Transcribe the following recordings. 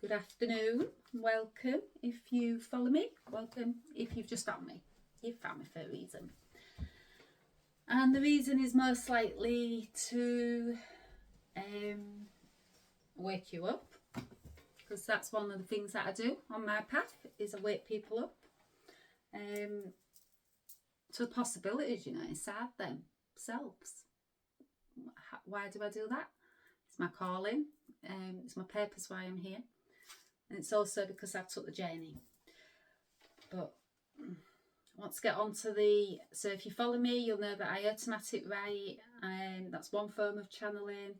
Good afternoon, welcome if you follow me, welcome if you've just found me. You've found me for a reason. And the reason is most likely to wake you up, because that's one of the things that I do on my path, is I wake people up to the possibilities, inside themselves. Why do I do that? It's my calling, it's my purpose why I'm here. And it's also because I took the journey. But I want to get on to so if you follow me, you'll know that I automatic write, and that's one form of channeling.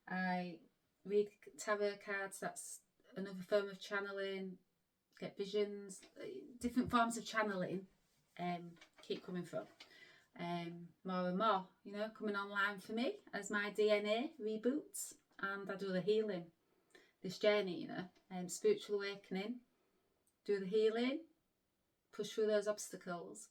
I read tarot cards, that's another form of channeling. Get visions, different forms of channeling keep coming from. More and more, coming online for me as my DNA reboots, and I do the healing. This journey, spiritual awakening, do the healing, push through those obstacles,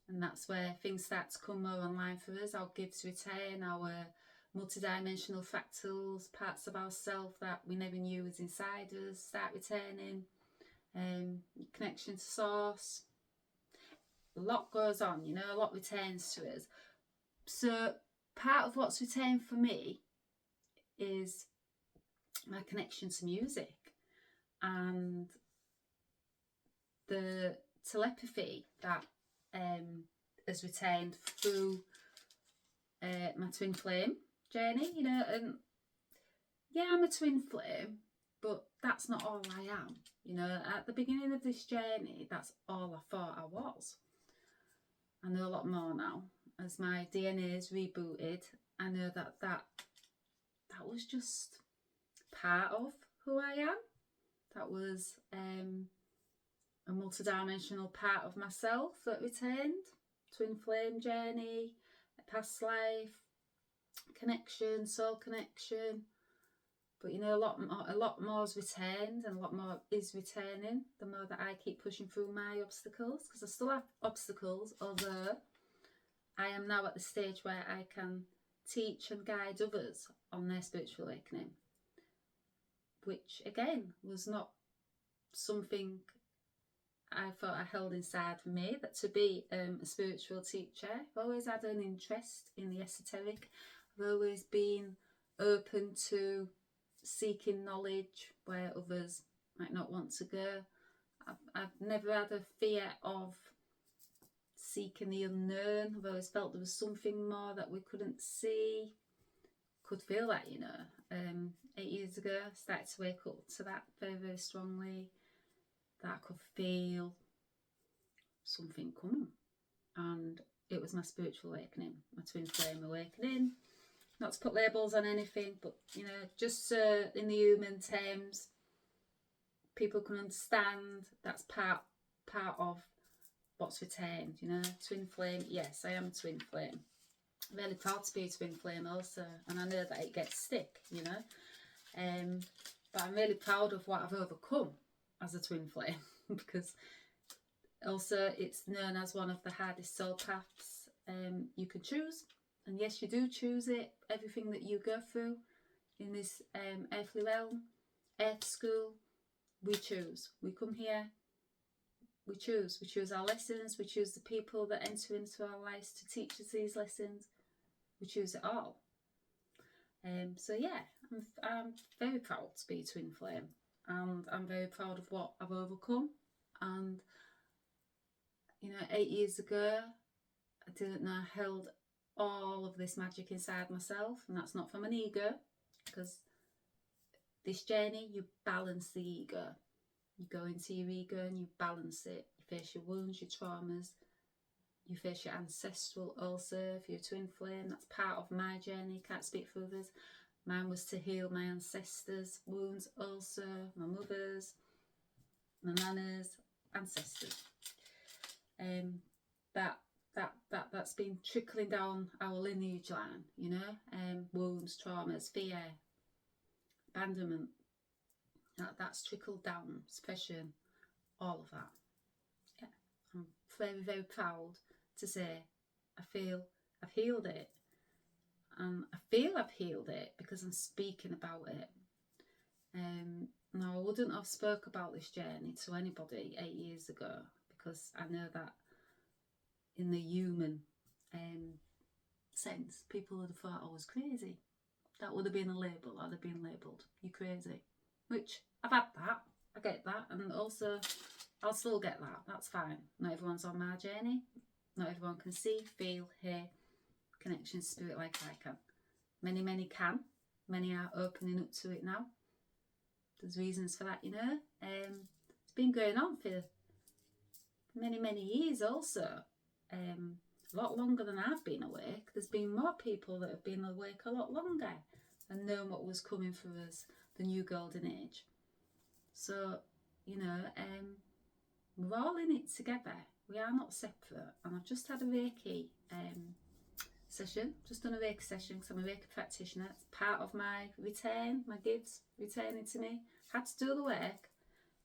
and that's where things start to come more online for us. Our gifts return, our multidimensional fractals, parts of ourselves that we never knew was inside us, start returning, connection to source. A lot goes on, a lot returns to us. So part of what's returned for me is my connection to music and the telepathy that has retained through my twin flame journey, and yeah, I'm a twin flame, but that's not all I am. At the beginning of this journey, that's all I thought I was. I know a lot more now. As my DNA is rebooted, I know that was just part of who I am. That was a multidimensional part of myself that returned. Twin flame journey, a past life, connection, soul connection. But a lot more is returned, and a lot more is returning the more that I keep pushing through my obstacles, because I still have obstacles, although I am now at the stage where I can teach and guide others on their spiritual awakening, which again was not something I thought I held inside for me, that to be a spiritual teacher. I've always had an interest in the esoteric. I've always been open to seeking knowledge where others might not want to go. I've never had a fear of seeking the unknown. I've always felt there was something more that we couldn't see. Could feel that, 8 years ago, I started to wake up to that very, very strongly, that I could feel something coming. And it was my spiritual awakening, my twin flame awakening. Not to put labels on anything, but, just so in the human terms, people can understand that's part of what's retained, Twin flame, yes, I am a twin flame. I'm really proud to be a twin flame also, and I know that it gets stick, but I'm really proud of what I've overcome as a twin flame, because also it's known as one of the hardest soul paths you can choose. And yes, you do choose it. Everything that you go through in this earthly realm, earth school, we choose. We come here, we choose. We choose our lessons, we choose the people that enter into our lives to teach us these lessons. We choose it all. So yeah, I'm very proud to be a twin flame, and I'm very proud of what I've overcome. And 8 years ago, I didn't know I held all of this magic inside myself, and that's not from an ego, because this journey, you balance the ego. You go into your ego and you balance it. You face your wounds, your traumas, you face your ancestral also. If you're a twin flame, that's part of my journey. Can't speak for others. Mine was to heal my ancestors' wounds also, my mother's, my nana's, ancestors. That's been trickling down our lineage line, wounds, traumas, fear, abandonment. That's trickled down, suppression, all of that. Yeah, I'm very, very proud to say I feel I've healed it. And I feel I've healed it because I'm speaking about it. Now, I wouldn't have spoke about this journey to anybody 8 years ago, because I know that in the human sense, people would have thought I was crazy. That would have been a label. I'd have been labelled, you crazy. Which, I've had that. I get that. And also, I'll still get that. That's fine. Not everyone's on my journey. Not everyone can see, feel, hear, connection to spirit like I can. Many, many can. Many are opening up to it now. There's reasons for that, you know. It's been going on for many, many years also. A lot longer than I've been awake. There's been more people that have been awake a lot longer and known what was coming for us, the new golden age. So, you know, we're all in it together. We are not separate. And I've just had a Reiki session. Just done a Reiki session because I'm a Reiki practitioner. It's part of my return, my gifts returning to me. Had to do the work.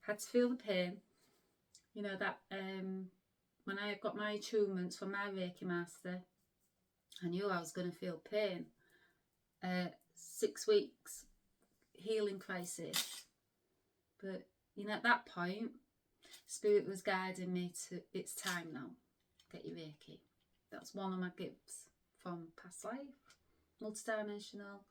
Had to feel the pain. You know, that when I got my attunements from my Reiki master, I knew I was going to feel pain. 6 weeks healing crisis. But, you know, at that point, Spirit was guiding me to, it's time now, get your Reiki. That's one of my gifts from past life, multidimensional,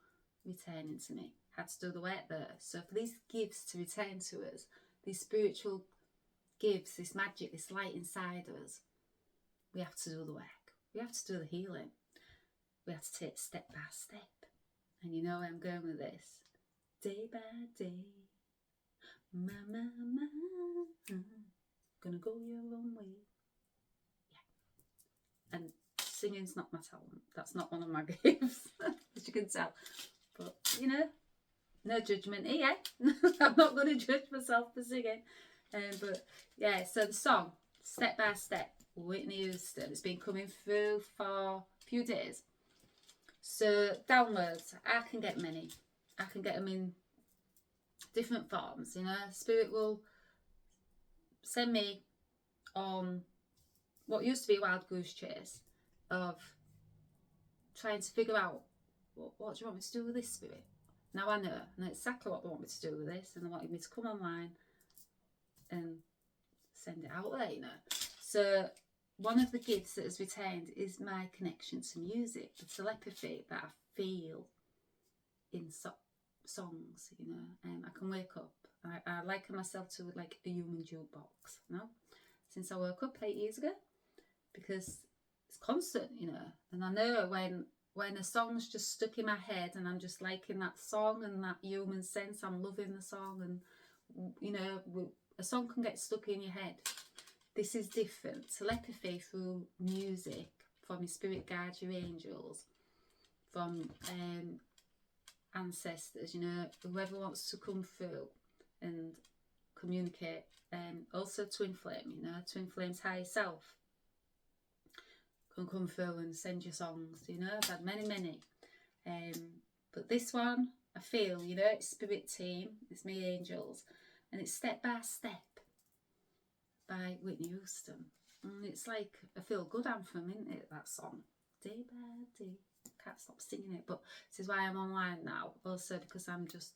returning to me. Had to do the work there. So for these gifts to return to us, these spiritual gifts, this magic, this light inside us, we have to do the work. We have to do the healing. We have to take step by step. And you know where I'm going with this. Day by day, ma, gonna go your own way. Yeah. And singing's not my talent. That's not one of my gifts, as you can tell. But, you know, no judgment here. I'm not going to judge myself for singing. But, yeah, so the song, Step by Step, Whitney Houston, it's been coming through for a few days. So, downloads, I can get many. I can get them in different forms, you know. Spirit will send me on what used to be a wild goose chase of trying to figure out what do you want me to do with this, Spirit? Now I know exactly what they want me to do with this, and they wanted me to come online and send it out there, you know. So one of the gifts that has retained is my connection to music, the telepathy that I feel in songs, you know. I can wake up. I liken myself to like a human jukebox, you know, since I woke up 8 years ago, because it's constant, you know. And I know when a song's just stuck in my head and I'm just liking that song and that human sense, I'm loving the song, and, you know, a song can get stuck in your head. This is different. Telepathy through music, from your spirit guides, your angels, from ancestors, you know, whoever wants to come through and communicate. Also twin flame, you know, twin flame's higher self can come through and send you songs, you know. I've had many. But this one, I feel, you know, it's Spirit Team, it's me angels, and it's Step by Step by Whitney Houston. And it's like a feel-good anthem, isn't it, that song? Day by day. Can't stop singing it. But this is why I'm online now. Also because I'm just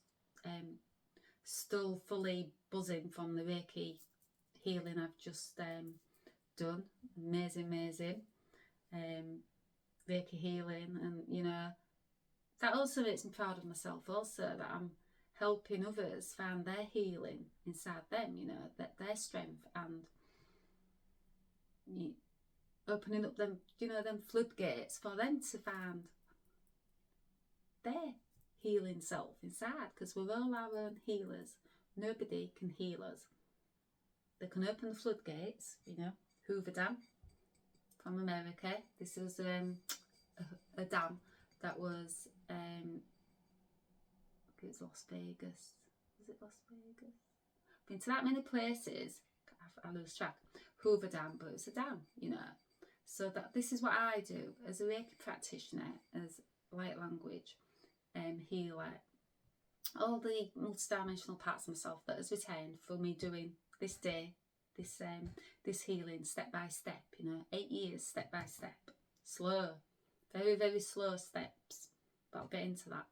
still fully buzzing from the Reiki healing I've just done. Amazing. Reiki healing, and, you know, that also makes me proud of myself also, that I'm helping others find their healing inside them, you know, that their strength, and opening up them, you know, them floodgates for them to find their healing self inside, because we're all our own healers. Nobody can heal us. They can open the floodgates, you know. Hoover Dam from America. This was a dam that was it was Las Vegas. Was it Las Vegas? Been to that many places, I lose track. Hoover Dam, but it's a dam, you know. So that this is what I do as a Reiki practitioner, as light language healer. All the multidimensional parts of myself that has retained for me doing this day, this healing step by step, you know, 8 years step by step. Slow, very slow steps, but I'll get into that.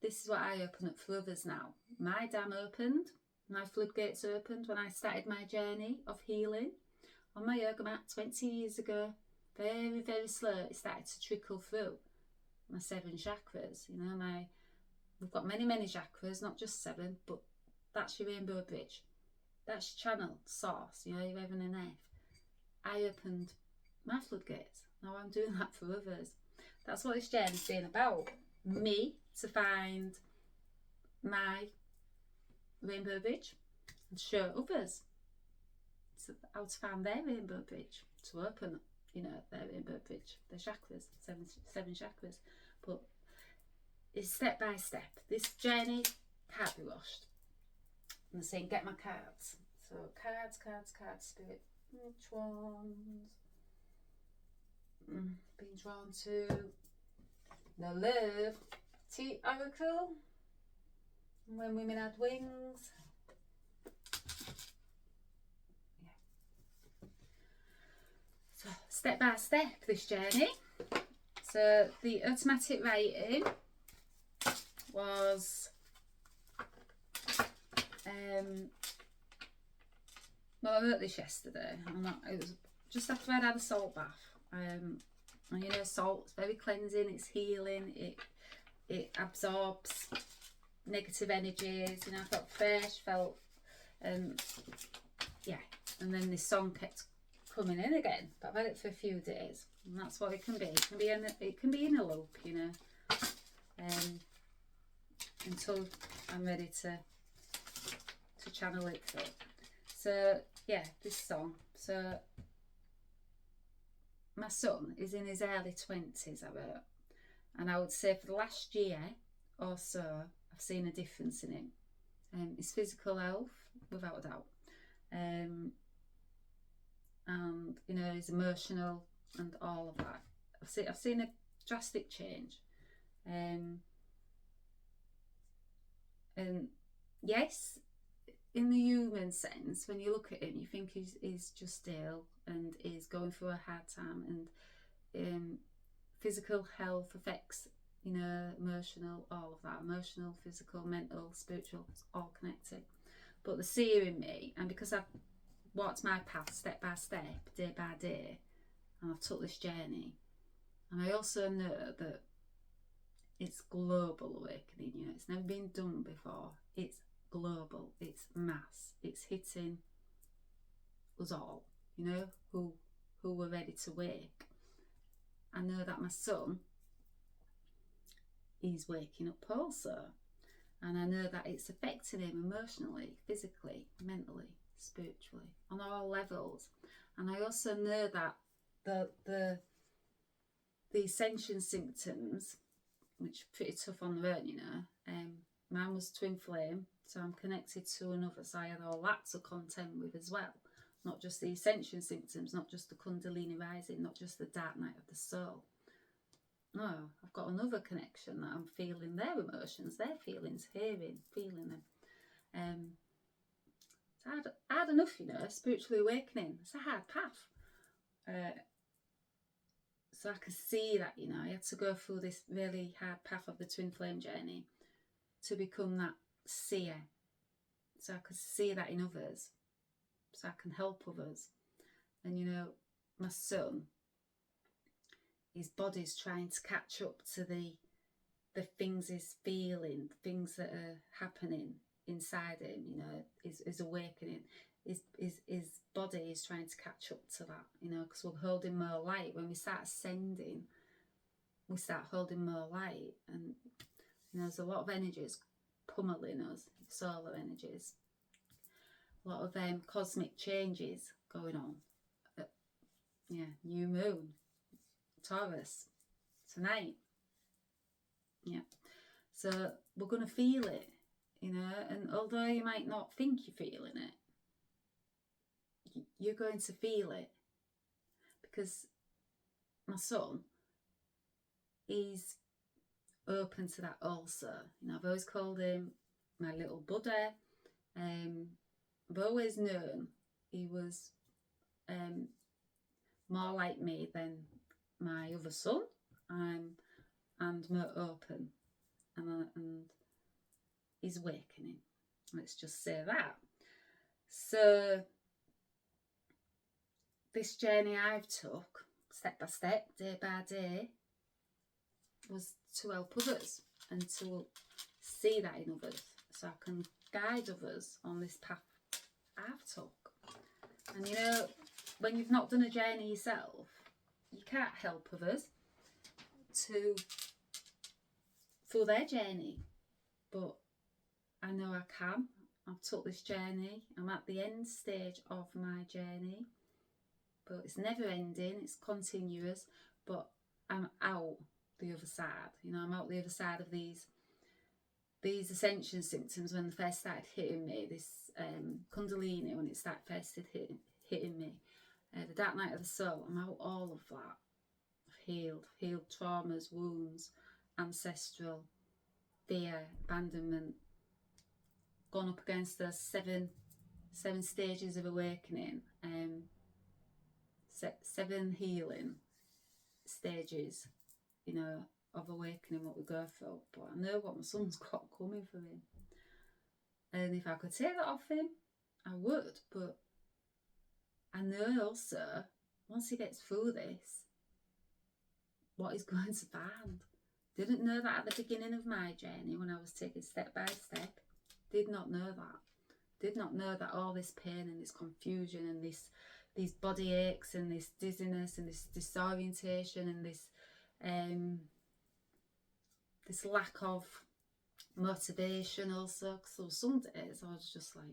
This is what I open up for others now. My dam opened My floodgates opened when I started my journey of healing on my yoga mat 20 years ago. Very, very slow, it started to trickle through my 7 chakras. You know, we've got many, many chakras, not just 7, but that's your rainbow bridge. That's your channel, source, you know, your heaven and earth. I opened my floodgates. Now I'm doing that for others. That's what this journey's been about. Me to find my rainbow bridge and show others how to find their rainbow bridge, to open, you know, their rainbow bridge, their chakras, seven chakras. But it's step by step. This journey can't be rushed. I'm saying, get my cards. So cards, spirit. Which ones? Being drawn to the Love Tea Oracle. When Women Had Wings. Yeah. So step by step, this journey. So the automatic writing was well, I wrote this yesterday. It was just after I'd had a salt bath. And you know, salt's very cleansing, it's healing, it absorbs negative energies. You know, I felt fresh, yeah. And then this song kept coming in again, but I've had it for a few days, and that's what it can be. It can be in a loop, you know, until I'm ready to channel it through. So yeah, this song. So my son is in his early 20s, I wrote, and I would say for the last year or so I've seen a difference in him. His physical health, without a doubt, and you know, his emotional and all of that. I've seen a drastic change, and yes, in the human sense, when you look at him, you think he's just ill and is going through a hard time, and physical health affects, you know, emotional, all of that, emotional, physical, mental, spiritual, it's all connected. But the seer in me, and because I've walked my path step by step, day by day, and I've took this journey, and I also know that it's global awakening, you know, it's never been done before. It's global, it's mass, it's hitting us all, you know, who were ready to wake. I know that my son, he's waking up also, and I know that it's affecting him emotionally, physically, mentally, spiritually, on all levels. And I also know that the ascension symptoms, which are pretty tough on their own, you know, mine was twin flame, so I'm connected to another, so I had all that to contend with as well. Not just the ascension symptoms, not just the kundalini rising, not just the dark night of the soul. No, I've got another connection that I'm feeling their emotions, their feelings, feeling them. It's hard enough, you know, spiritually awakening. It's a hard path. So I could see that, you know, I had to go through this really hard path of the twin flame journey to become that seer. So I could see that in others, so I can help others. And, you know, my son, his body's trying to catch up to the things he's feeling, things that are happening inside him, you know, is awakening. His body is trying to catch up to that, you know, because we're holding more light. When we start ascending, we start holding more light. And, you know, there's a lot of energies pummeling us, solar energies. A lot of cosmic changes going on. Yeah, new moon, Taurus, tonight. Yeah, so we're going to feel it, you know, and although you might not think you're feeling it, you're going to feel it, because my son, he's open to that also. You know, I've always called him my little Buddha. I've always known he was more like me than my other son, and more open, and he's awakening. Let's just say that. So this journey I've took, step by step, day by day, was to help others and to see that in others, so I can guide others on this path I've took. And you know, when you've not done a journey yourself, you can't help others to through their journey. But I know I can. I've took this journey. I'm at the end stage of my journey, but it's never ending. It's continuous. But I'm out the other side. You know, I'm out the other side of these ascension symptoms when they first started hitting me. This Kundalini, when it first hitting me, the dark night of the soul. I'm out all of that. I've healed traumas, wounds, ancestral, fear, abandonment. Gone up against those seven stages of awakening, 7 healing stages, you know, of awakening, what we go through. But I know what my son's got coming for him, and if I could take that off him, I would. But I know also, once he gets through this, what he's going to find. Didn't know that at the beginning of my journey, when I was taking step by step. Did not know that. Did not know that all this pain and this confusion and these body aches and this dizziness and this disorientation and this lack of motivation also. So some days I was just like,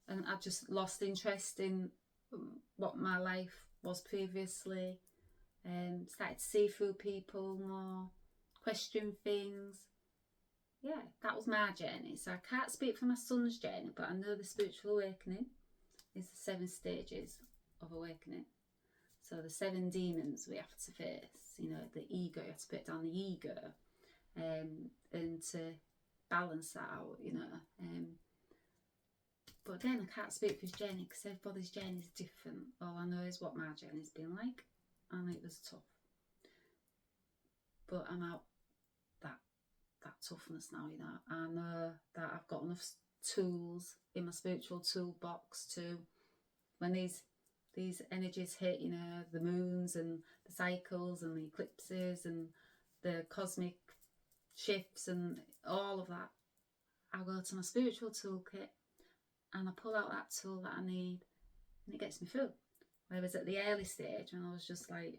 and I just lost interest in what my life was previously. Started to see through people more, question things. Yeah, that was my journey. So I can't speak for my son's journey, but I know the spiritual awakening is the 7 stages of awakening. So the 7 demons we have to face, you know, the ego, you have to put down the ego, and to balance that out, you know. But again, I can't speak for his journey because everybody's journey is different. All I know is what my journey's been like, and it was tough. But I'm out that toughness now, you know. I know that I've got enough tools in my spiritual toolbox to, when these energies hit, you know, the moons and the cycles and the eclipses and the cosmic shifts and all of that, I go to my spiritual toolkit and I pull out that tool that I need, and it gets me through. Whereas at the early stage, when I was just like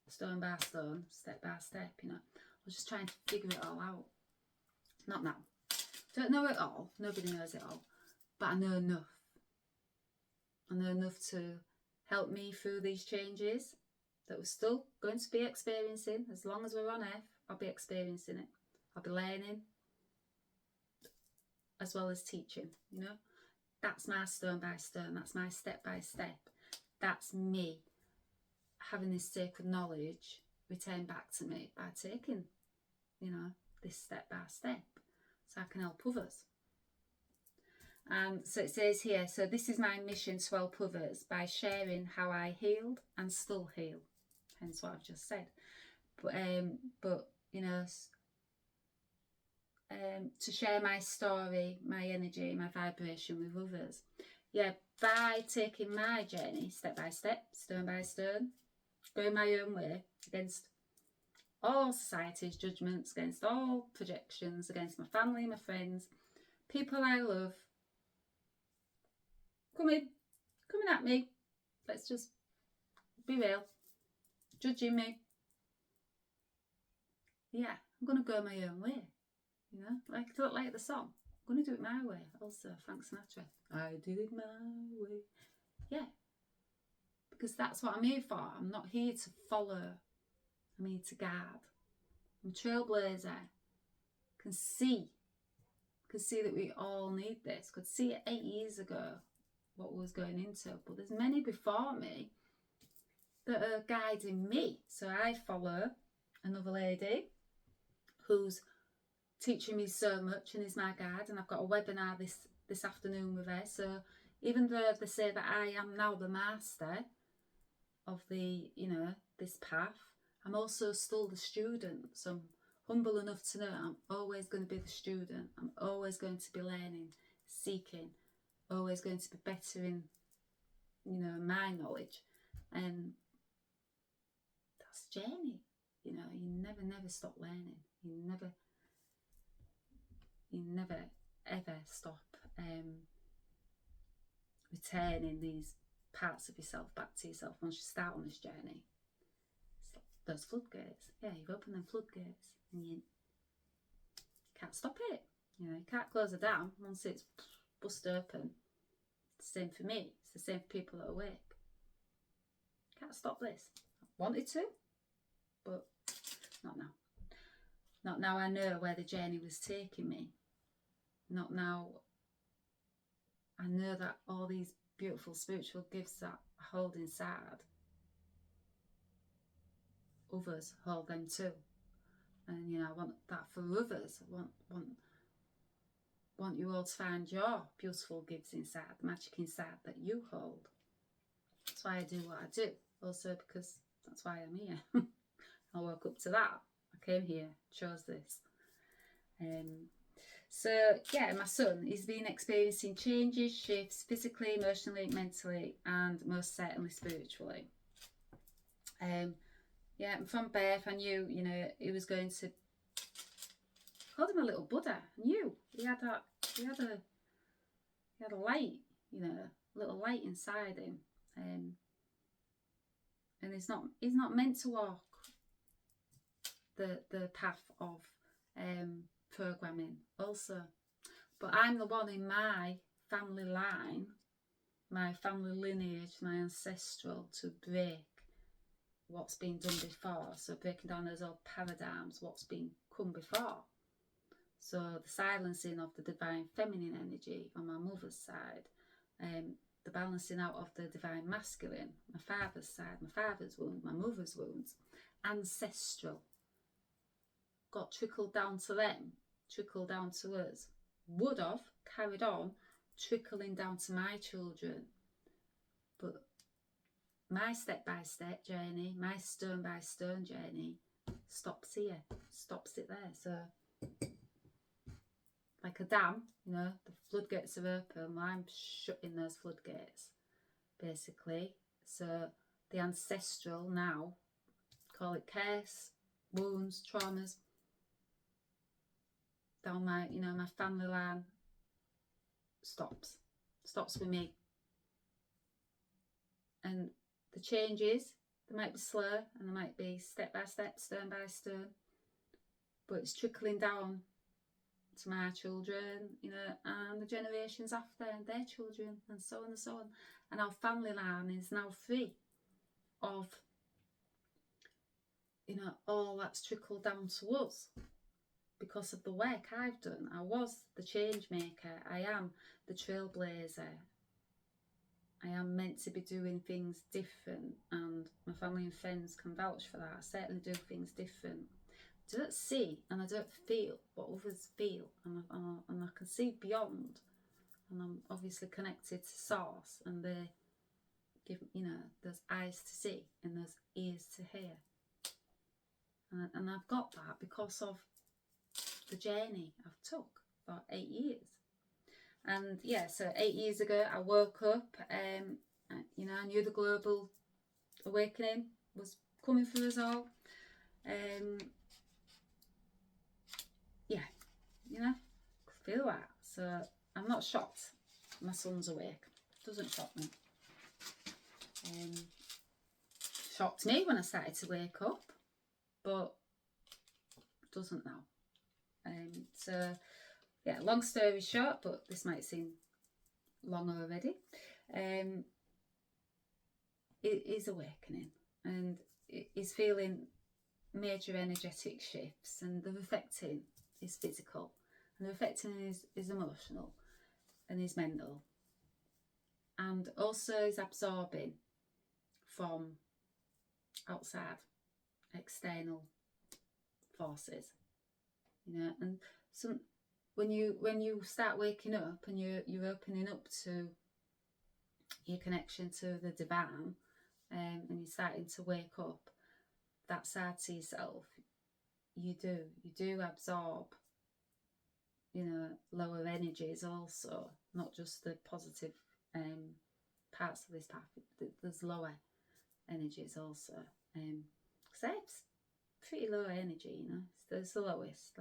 stone by stone, step by step, you know, I was just trying to figure it all out. Not now. Don't know it all. Nobody knows it all. But I know enough. I know enough to help me through these changes that we're still going to be experiencing. As long as we're on earth, I'll be experiencing it. I'll be learning as well as teaching, you know. That's my stone by stone. That's my step by step. That's me having this sacred knowledge returned back to me by taking, you know, this step by step, so I can help others. And so it says here, so this is my mission, to help others by sharing how I healed and still heal, hence what I've just said. But you know, to share my story, my energy, my vibration with others. Yeah, by taking my journey step by step, stone by stone, going my own way against all society's judgments, against all projections, against my family, my friends, people I love, coming at me. Let's just be real. Judging me. Yeah, I'm going to go my own way. You know, like the song. I'm going to do it my way. Also, Frank Sinatra. I did it my way. Yeah. Because that's what I'm here for. I'm not here to follow. I'm here to guard. I'm a trailblazer. Can see that we all need this. Could see it 8 years ago what we was going into. But there's many before me that are guiding me. So I follow another lady who's teaching me so much and is my guide, and I've got a webinar this afternoon with her. So even though they say that I am now the master of the, you know, this path, I'm also still the student. So I'm humble enough to know I'm always going to be the student. I'm always going to be learning, seeking, always going to be bettering, you know, my knowledge. And that's a journey. You know, you never stop learning. You never ever stop returning these parts of yourself back to yourself once you start on this journey. It's like those floodgates. Yeah, you've opened them floodgates and you can't stop it. You know, you can't close a dam once it's bust open. It's the same for me. It's the same for people that are awake. Can't stop this. I wanted to, but not now. Not now I know where the journey was taking me. Not now I know that all these beautiful spiritual gifts that I hold inside, others hold them too. And you know, I want that for others. I want you all to find your beautiful gifts inside, the magic inside that you hold. That's why I do what I do. Also because that's why I'm here. I woke up to that. I came here, chose this. So yeah, my son, he's been experiencing changes, shifts, physically, emotionally, mentally, and most certainly spiritually. Yeah, from birth I knew, you know, he was going to, called him a little Buddha. I knew he had a light, you know, a little light inside him. And he's not meant to walk the path of programming also, but I'm the one in my family line, my family lineage, my ancestral, to break what's been done before. So breaking down those old paradigms, what's been come before. So the silencing of the divine feminine energy on my mother's side, the balancing out of the divine masculine, my father's side, my father's wound, my mother's wounds, ancestral, got trickled down to them, trickled down to us, would have carried on trickling down to my children. But my step-by-step journey, my stone-by-stone journey stops here, stops it there. So like a dam, you know, the floodgates are open, well, I'm shutting those floodgates, basically. So the ancestral now, call it curse, wounds, traumas, down my, you know, my family line stops with me. And the changes, they might be slow and they might be step by step, stone by stone, but it's trickling down to my children, you know, and the generations after, and their children, and so on and so on. And our family line is now free of, you know, all that's trickled down to us because of the work I've done. I was the change maker. I am the trailblazer. I am meant to be doing things different, and my family and friends can vouch for that. I certainly do things different. I don't see and I don't feel what others feel, and I can see beyond, and I'm obviously connected to source, and they give, you know, those eyes to see and those ears to hear, and I've got that because of the journey I've took for 8 years. And yeah, so 8 years ago I woke up, you know, I knew the global awakening was coming for us all. Yeah, you know, I feel that. So I'm not shocked my son's awake. Doesn't shock me. Shocked me when I started to wake up, but doesn't now. So yeah, long story short, but this might seem long already. It is awakening, and it is feeling major energetic shifts, and they're affecting his physical, and they're affecting his emotional and his mental, and also is absorbing from outside external forces, you know. And some when you start waking up and you're opening up to your connection to the divine, and you're starting to wake up that side to yourself, you do absorb, you know, lower energies also, not just the positive parts of this path. There's lower energies also. So it's pretty low energy, you know. It's the lowest.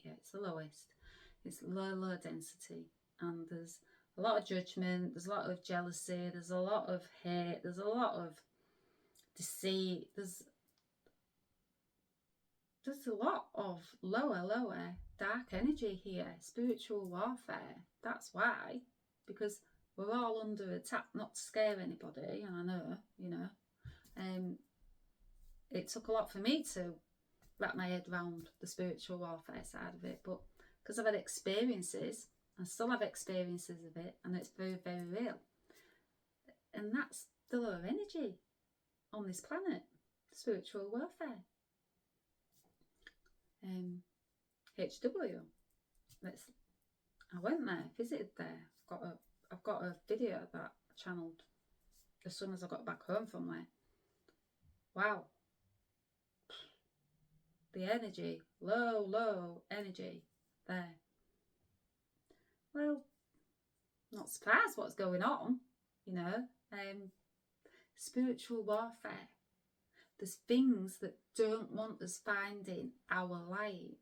It's the lowest. It's low density, and there's a lot of judgment. There's a lot of jealousy. There's a lot of hate. There's a lot of deceit. There's a lot of lower dark energy here, spiritual warfare. That's why, because we're all under attack. Not to scare anybody, and I know, you know, it took a lot for me to wrap my head around the spiritual warfare side of it, but because I've had experiences, I still have experiences of it, and it's very, very real. And that's the lower energy on this planet, spiritual warfare. HW. I went there, visited there. I've got a video that I channeled as soon as I got back home from there. Wow. The energy, low energy there. Well, not surprised what's going on, you know. Spiritual warfare. There's things that don't want us finding our light.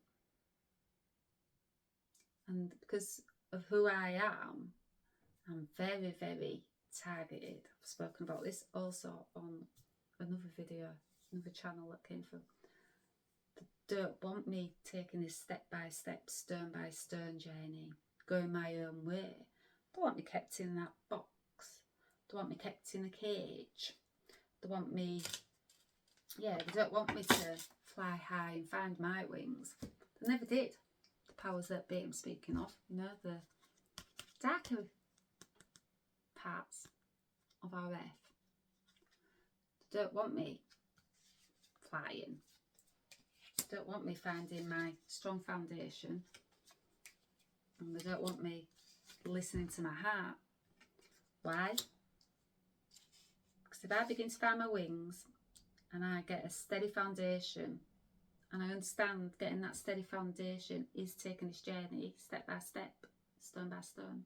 And because of who I am, I'm very, very targeted. I've spoken about this also on another video, another channel that came through. They don't want me taking this step-by-step, stone-by-stone journey, going my own way. They want me kept in that box. They want me kept in a cage. They want me... Yeah, they don't want me to fly high and find my wings. They never did. The powers that be I'm speaking of, you know, the darker parts of our earth. They don't want me flying. They don't want me finding my strong foundation. And they don't want me listening to my heart. Why? Because if I begin to find my wings, and I get a steady foundation, and I understand getting that steady foundation is taking this journey step by step, stone by stone,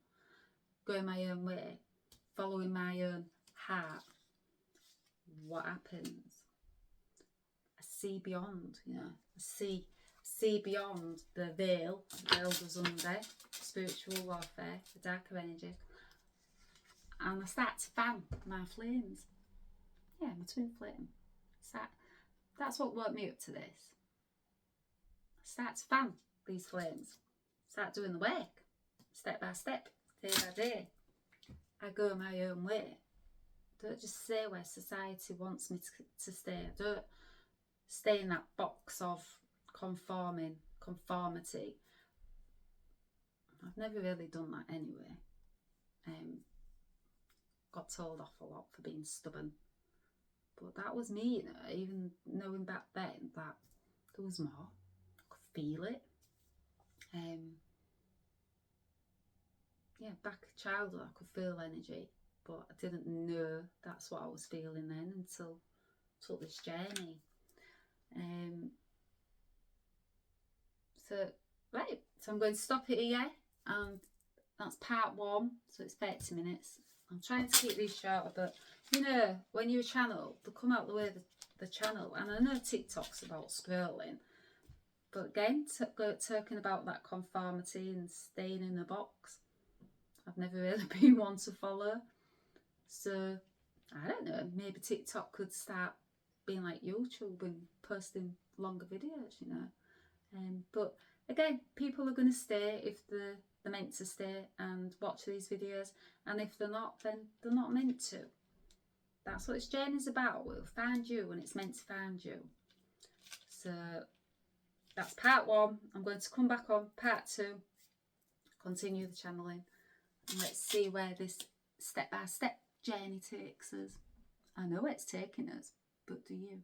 going my own way, following my own heart. What happens? I see beyond, you know, I see beyond the veil the elders under, spiritual warfare, the darker energy, and I start to fan my flames. Yeah, my twin flame. That's what woke me up to this. Start to fan these flames. Start doing the work. Step by step. Day by day. I go my own way. Don't just stay where society wants me to stay. I don't stay in that box of conformity. I've never really done that anyway. Got told off a lot for being stubborn. But that was me, you know, even knowing back then that there was more. I could feel it. Yeah, back in childhood I could feel energy, but I didn't know that's what I was feeling then until this journey. So I'm going to stop it here, and that's part 1, so it's 30 minutes. I'm trying to keep these shorter, but you know, when you're a channel, they come out the way the channel, and I know TikTok's about scrolling, but again, talking about that conformity and staying in a box, I've never really been one to follow. So I don't know, maybe TikTok could start being like YouTube and posting longer videos, you know. But again, people are going to stay if they're meant to stay and watch these videos, and if they're not, then they're not meant to. That's what this journey's about. It'll find you when it's meant to find you. So that's part 1. I'm going to come back on part 2, continue the channeling, and let's see where this step-by-step journey takes us. I know it's taking us, but do you?